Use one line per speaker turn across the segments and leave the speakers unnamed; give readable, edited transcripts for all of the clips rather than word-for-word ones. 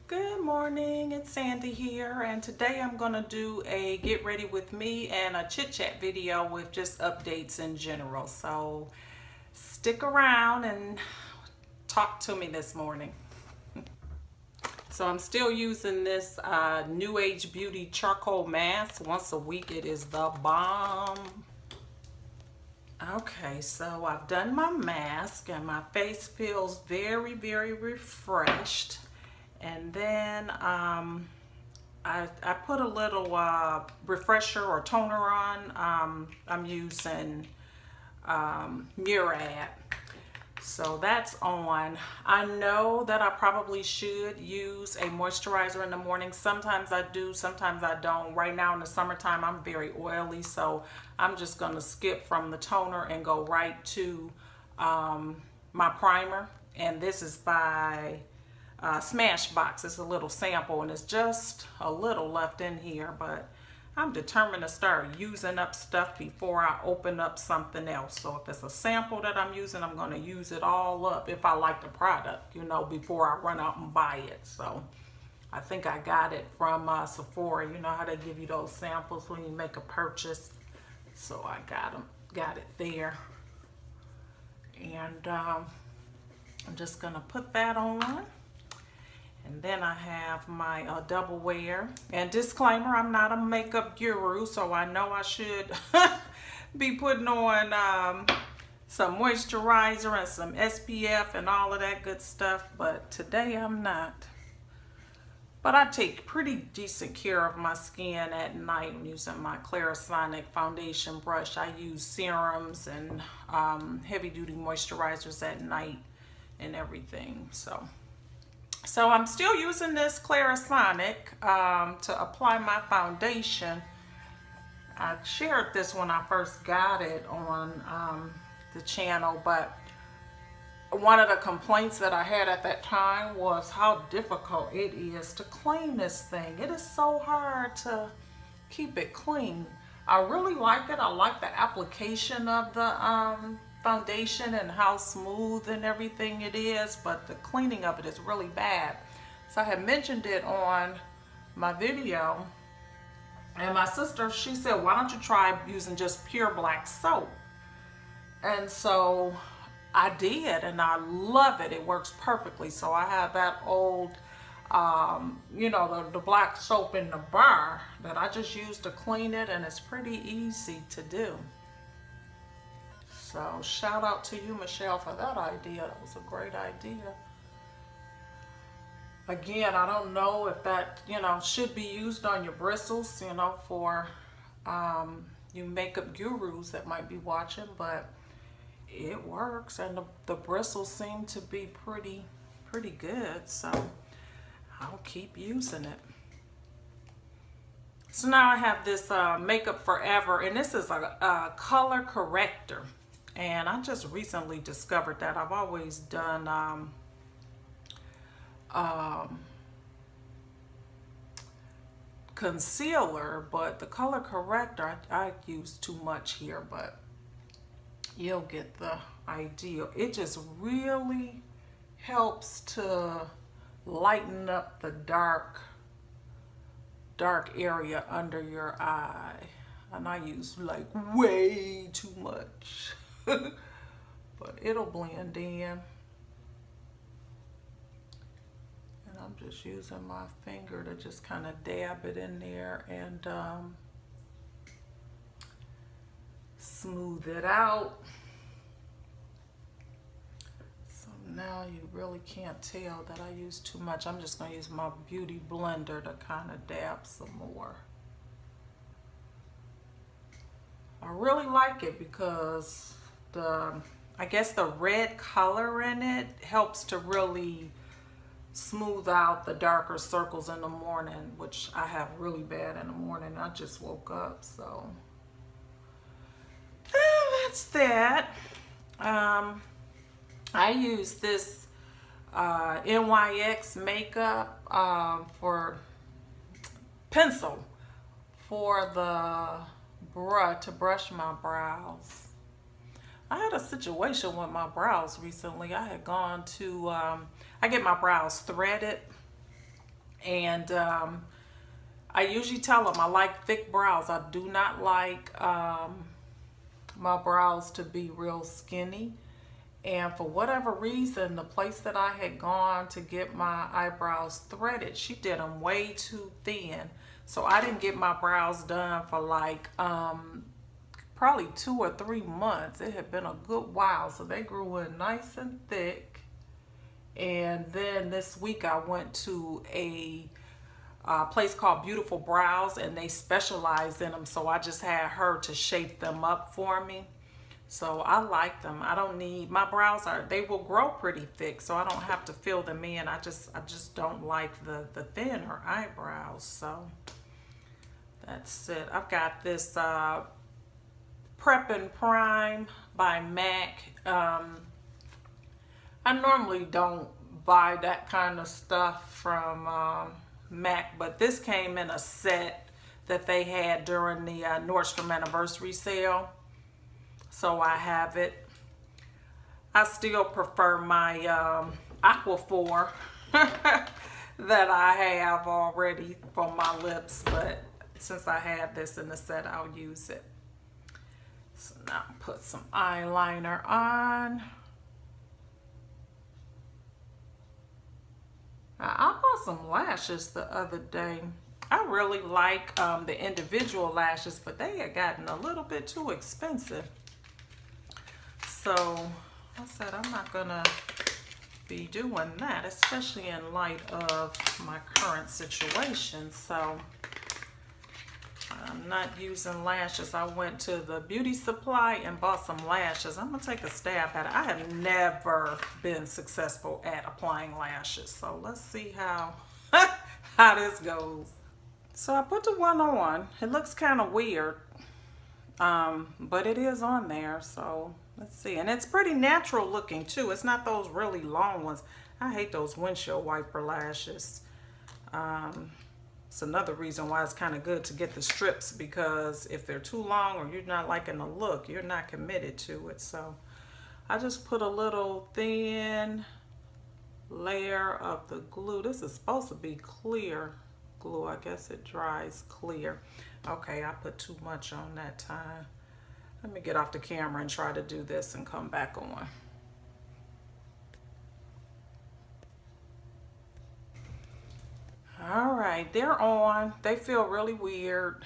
Good morning, it's Sandy here, and today I'm going to do a get ready with me and a chit chat video with just updates in general. So stick around and talk to me this morning. So I'm still using this New Age Beauty charcoal mask. Once a week, it is the bomb. Okay, so I've done my mask and my face feels very, very refreshed. And then I put a little refresher or toner on. I'm using Murad. So that's on. I know that I probably should use a moisturizer in the morning. Sometimes I do, sometimes I don't. Right now in the summertime, I'm very oily, so I'm just going to skip from the toner and go right to my primer. And this is by Smashbox. It's a little sample and it's just a little left in here, but I'm determined to start using up stuff before I open up something else. So if it's a sample that I'm using, I'm going to use it all up if I like the product, you know, before I run out and buy it. So I think I got it from Sephora. You know how they give you those samples when you make a purchase. So I got it there. And I'm just going to put that on. And then I have my double wear. And disclaimer, I'm not a makeup guru, so I know I should be putting on some moisturizer and some SPF and all of that good stuff, but today I'm not. But I take pretty decent care of my skin at night. I'm using my Clarisonic foundation brush. I use serums and heavy-duty moisturizers at night and everything, So I'm still using this Clarisonic to apply my foundation. I shared this when I first got it on the channel, but one of the complaints that I had at that time was how difficult it is to clean this thing. It is so hard to keep it clean. I really like it. I like the application of the foundation and how smooth and everything it is, but the cleaning of it is really bad. So I had mentioned it on my video, and my sister, she said, why don't you try using just pure black soap? And so I did, and I love it. It works perfectly. So I have that old you know, the black soap in the bar that I just use to clean it, and it's pretty easy to do. So shout out to you, Michelle, for that idea. That was a great idea. Again, I don't know if that, you know, should be used on your bristles, you know, for you makeup gurus that might be watching, but it works, and the bristles seem to be pretty good, so I'll keep using it. So now I have this Makeup Forever, and this is a color corrector. And I just recently discovered that. I've always done concealer, but the color corrector, I use too much here, but you'll get the idea. It just really helps to lighten up the dark area under your eye. And I use like way too much. But it'll blend in. And I'm just using my finger to just kind of dab it in there and smooth it out. So now you really can't tell that I use too much. I'm just going to use my beauty blender to kind of dab some more. I really like it because I guess the red color in it helps to really smooth out the darker circles in the morning, which I have really bad in the morning. I just woke up, so that's that. I use this NYX makeup for pencil for the to brush my brows. I had a situation with my brows recently. I had gone to, I get my brows threaded, And I usually tell them I like thick brows. I do not like my brows to be real skinny. And for whatever reason, the place that I had gone to get my eyebrows threaded, she did them way too thin. So I didn't get my brows done for like probably 2 or 3 months. It had been a good while. So they grew in nice and thick. And then this week I went to a place called Beautiful Brows, and they specialize in them. So I just had her to shape them up for me. So I like them. I don't need, my brows they will grow pretty thick, so I don't have to fill them in. I just don't like the thinner eyebrows. So that's it. I've got this Prep and Prime by MAC. I normally don't buy that kind of stuff from MAC, but this came in a set that they had during the Nordstrom anniversary sale. So I have it. I still prefer my Aquaphor that I have already for my lips, but since I have this in the set, I'll use it. So now put some eyeliner on. I bought some lashes the other day. I really like the individual lashes, but they had gotten a little bit too expensive. So I said I'm not gonna be doing that, especially in light of my current situation. So I'm not using lashes. I went to the beauty supply and bought some lashes. I'm gonna take a stab at it. I have never been successful at applying lashes. So let's see how how this goes. So I put the one on. It looks kind of weird, but it is on there. So let's see. And it's pretty natural looking too. It's not those really long ones. I hate those windshield wiper lashes. It's another reason why it's kind of good to get the strips, because if they're too long or you're not liking the look, you're not committed to it. So I just put a little thin layer of the glue. This is supposed to be clear glue. I guess it dries clear. Okay, I put too much on that time. Let me get off the camera and try to do this and come back on. All right, they're on. They feel really weird,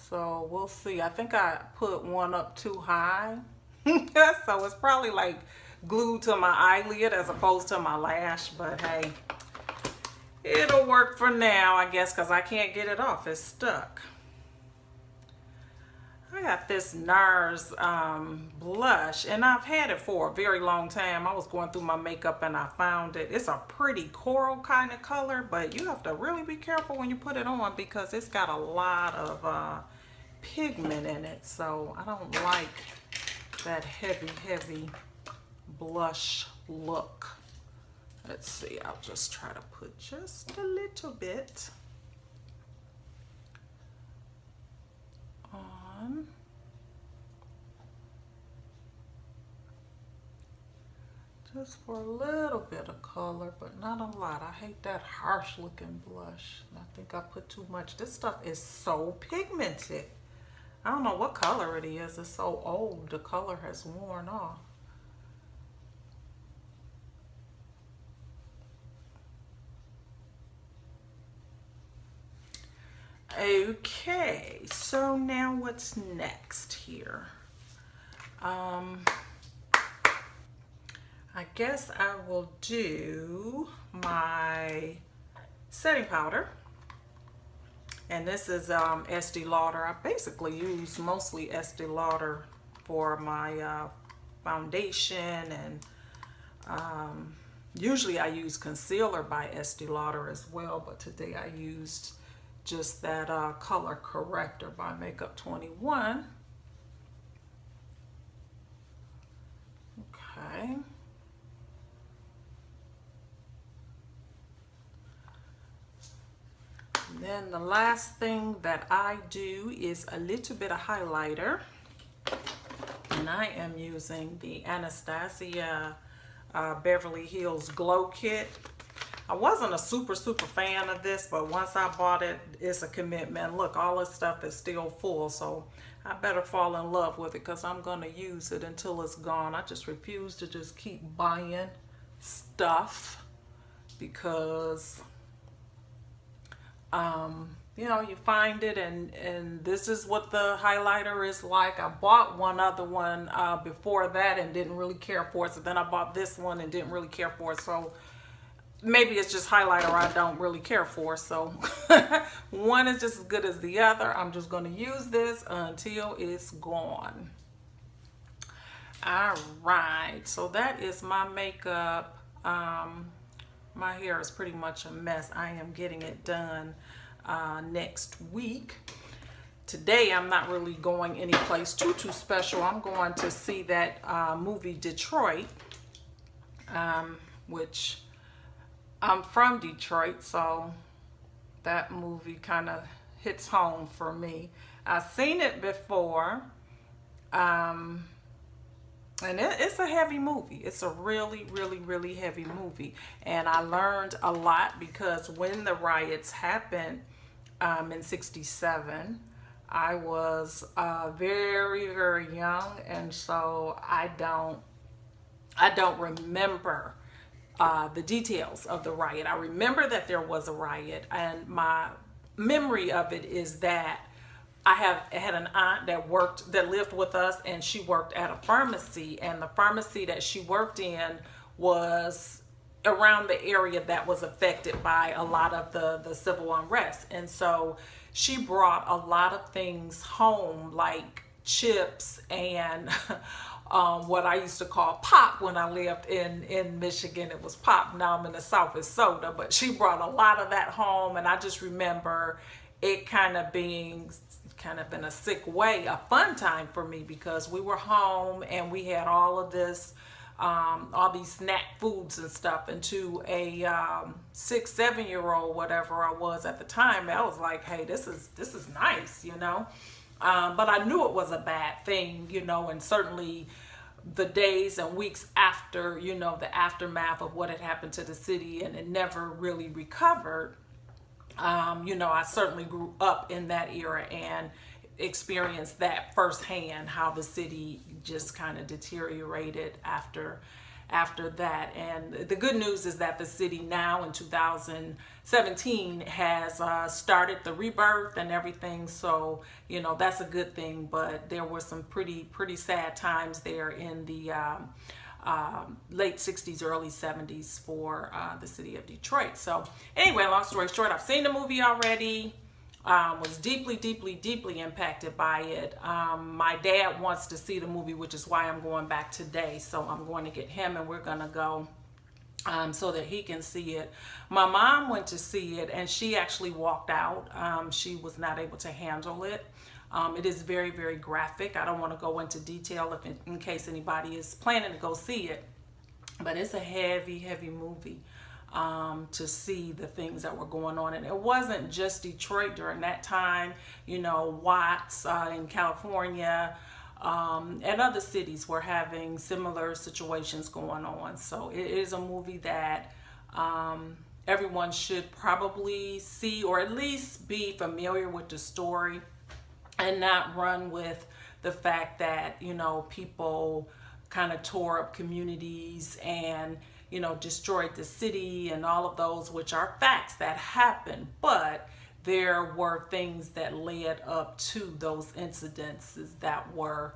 so we'll see. I think I put one up too high. So it's probably like glued to my eyelid as opposed to my lash, but hey, it'll work for now, I guess, because I can't get it off. It's stuck. I got this NARS blush, and I've had it for a very long time. I was going through my makeup and I found it. It's a pretty coral kind of color, but you have to really be careful when you put it on because it's got a lot of pigment in it. So I don't like that heavy blush look. Let's see, I'll just try to put just a little bit on. Just for a little bit of color, but not a lot. I hate that harsh looking blush. I think I put too much. This stuff is so pigmented. I don't know what color it is. It's so old. The color has worn off. Okay, so now what's next here? I guess I will do my setting powder. And this is Estee Lauder. I basically use mostly Estee Lauder for my foundation, and usually I use concealer by Estee Lauder as well, but today I used just that color corrector by Makeup 21. Okay. And then the last thing that I do is a little bit of highlighter, and I am using the Anastasia Beverly Hills Glow Kit. I wasn't a super fan of this, but once I bought it, it's a commitment. Look, all this stuff is still full, so I better fall in love with it because I'm going to use it until it's gone. I just refuse to just keep buying stuff because you know, you find it, and this is what the highlighter is like. I bought one other one before that and didn't really care for it, so then I bought this one and didn't really care for it. So maybe it's just highlighter I don't really care for. So one is just as good as the other. I'm just going to use this until it's gone. All right, so that is my makeup. My hair is pretty much a mess. I am getting it done next week. Today I'm not really going anyplace too special. I'm going to see that movie Detroit, which I'm from Detroit, so that movie kind of hits home for me. I've seen it before, and it's a heavy movie. It's a really heavy movie, and I learned a lot because when the riots happened in '67, I was very young, and so I don't remember the details of the riot. I remember that there was a riot, and my memory of it is that I had an aunt that lived with us, and she worked at a pharmacy, and the pharmacy that she worked in was around the area that was affected by a lot of the civil unrest. And so she brought a lot of things home, like chips and what I used to call pop when I lived in Michigan. It was pop. Now I'm in the South, it's soda, but she brought a lot of that home, and I just remember it kind of in a sick way, a fun time for me, because we were home and we had all of this, all these snack foods and stuff. And to a 6-7-year-old, whatever I was at the time, I was like, hey, this is nice, you know. But I knew it was a bad thing, you know, and certainly the days and weeks after, you know, the aftermath of what had happened to the city, and it never really recovered. You know, I certainly grew up in that era and experienced that firsthand, how the city just kind of deteriorated after that. And the good news is that the city now in 2017 has started the rebirth and everything, so you know, that's a good thing. But there were some pretty sad times there in the late 60s, early 70s for the city of Detroit. So anyway, long story short, I've seen the movie already. Was deeply impacted by it. My dad wants to see the movie, which is why I'm going back today. So I'm going to get him, and we're gonna go so that he can see it. My mom went to see it, and she actually walked out. She was not able to handle it. It is very graphic. I don't want to go into detail in case anybody is planning to go see it, but it's a heavy movie. To see the things that were going on. And it wasn't just Detroit during that time, you know, Watts in California, and other cities were having similar situations going on. So it is a movie that everyone should probably see, or at least be familiar with the story, and not run with the fact that, you know, people kind of tore up communities and, you know, destroyed the city and all of those, which are facts that happened. But there were things that led up to those incidences that were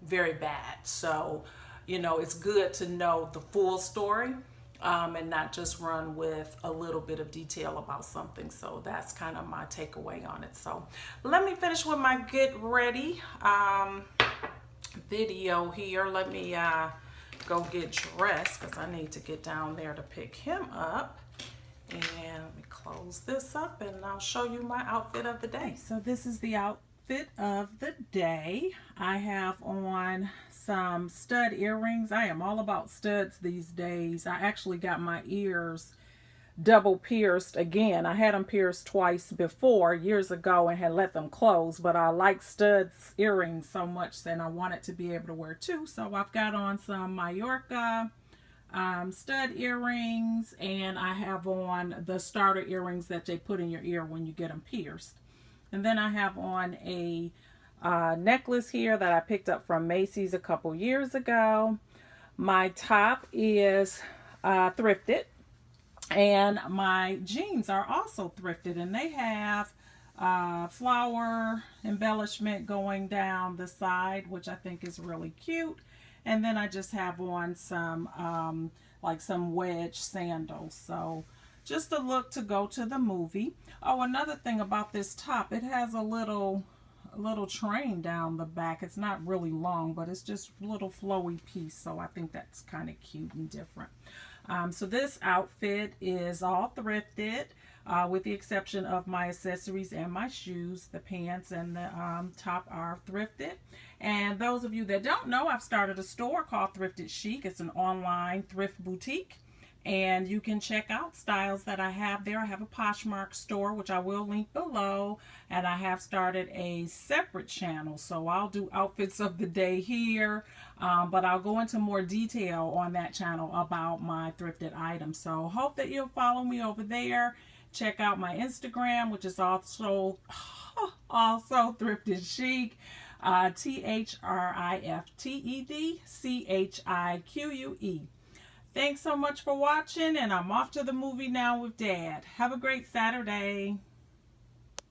very bad. So, you know, it's good to know the full story, and not just run with a little bit of detail about something. So that's kind of my takeaway on it. So let me finish with my get ready video here. Let me go get dressed because I need to get down there to pick him up. And let me close this up, and I'll show you my outfit of the day. So this is the outfit of the day. I have on some stud earrings. I am all about studs these days. I actually got my ears double pierced again. I had them pierced twice before years ago and had let them close, but I like studs earrings so much and I wanted to be able to wear two. So I've got on some Mallorca stud earrings, and I have on the starter earrings that they put in your ear when you get them pierced. And then I have on a necklace here that I picked up from Macy's a couple years ago. My top is thrifted, and my jeans are also thrifted, and they have flower embellishment going down the side, which I think is really cute. And then I just have on some like some wedge sandals. So just a look to go to the movie. Oh, another thing about this top, it has a little train down the back. It's not really long, but it's just a little flowy piece. So I think that's kind of cute and different. So this outfit is all thrifted, with the exception of my accessories and my shoes. The pants and the top are thrifted. And those of you that don't know, I've started a store called Thrifted Chic. It's an online thrift boutique. And you can check out styles that I have there. I have a Poshmark store, which I will link below. And I have started a separate channel. So I'll do outfits of the day here. But I'll go into more detail on that channel about my thrifted items. So hope that you'll follow me over there. Check out my Instagram, which is also Thrifted Chic. THRIFTEDCHIQUE. Thanks so much for watching, and I'm off to the movie now with Dad. Have a great Saturday.